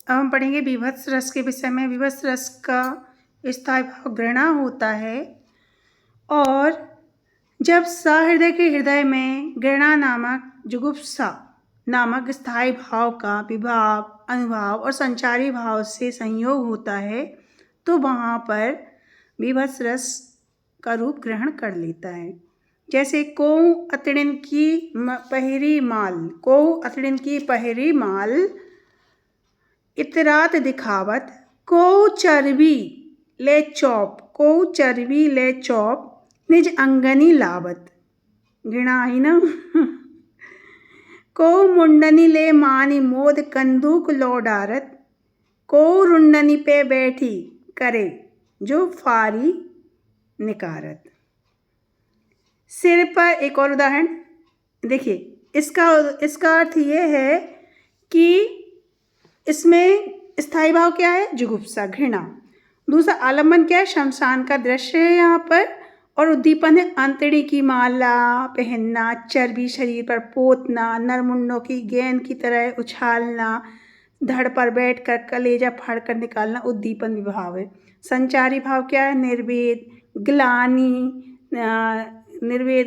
अब हम पढ़ेंगे बीभत्स रस के विषय में। बीभत्स रस का स्थायी भाव घृणा होता है, और जब सहृदय के हृदय में घृणा नामक जुगुप्सा नामक स्थायी भाव का विभाव, अनुभाव और संचारी भाव से संयोग होता है, तो वहाँ पर बीभत्स रस का रूप ग्रहण कर लेता है। जैसे कोऊ अतड़िन की पहिरी माल, कोऊ अतड़िन की पहिरी माल इतरात दिखावत, कोऊ चर्बी ले चौप, कोऊ चर्बी ले चौप निज अंगनी लावत। घृणा आई ना। कोऊ मुंडनी ले मानी मोद कंदूक लो डारत, कोऊ रुंडनी पे बैठी करे जो फारी निकारत। सिर पर एक और उदाहरण देखिए, इसका अर्थ ये है कि इसमें स्थायी भाव क्या है? जुगुप्सा, घृणा। दूसरा आलम्बन क्या है? शमशान का दृश्य है यहाँ पर। और उद्दीपन है अंतड़ी की माला पहनना, चर्बी शरीर पर पोतना, नरमुंडों की गेंद की तरह उछालना, धड़ पर बैठकर कलेजा फाड़कर निकालना उद्दीपन विभाव है। संचारी भाव क्या है? निर्वेद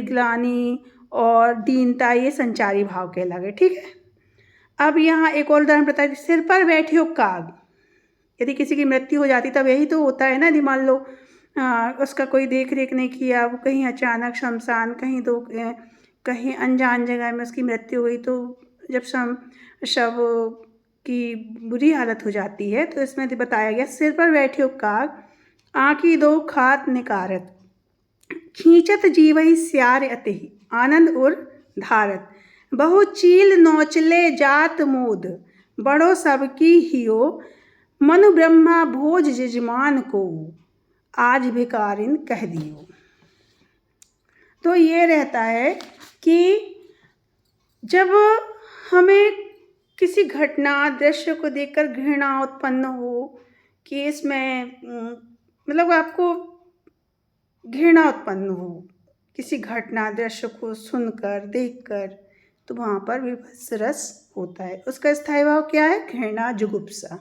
ग्लानि और दीनता, ये संचारी भाव कहलागे। ठीक है। अब यहाँ एक और उदाहरण बताइए। सिर पर बैठे हो काग, यदि किसी की मृत्यु हो जाती तब यही तो होता है ना। यदि मान लो उसका कोई देख रेख नहीं किया, वो कहीं अचानक शमशान, कहीं अनजान जगह में उसकी मृत्यु हुई, तो जब शव की बुरी हालत हो जाती है, तो इसमें बताया गया सिर पर बैठे हो काग, आँखी दो खात निकारत, खींचत जीवहि स्यार अति आनंद उर धारत, बहु चील नौचले जात मोद, बड़ो सबकी हियो, मनु ब्रह्मा भोज जजमान को, आज भिकारिन कह दियो। तो ये रहता है कि जब हमें किसी घटना दृश्य को देखकर घृणा उत्पन्न हो, कि इसमें मतलब आपको घृणा उत्पन्न हो किसी घटना दृश्य को सुनकर देखकर, तो वहाँ पर बीभत्स रस होता है। उसका स्थायी भाव क्या है? घृणा जुगुप्सा।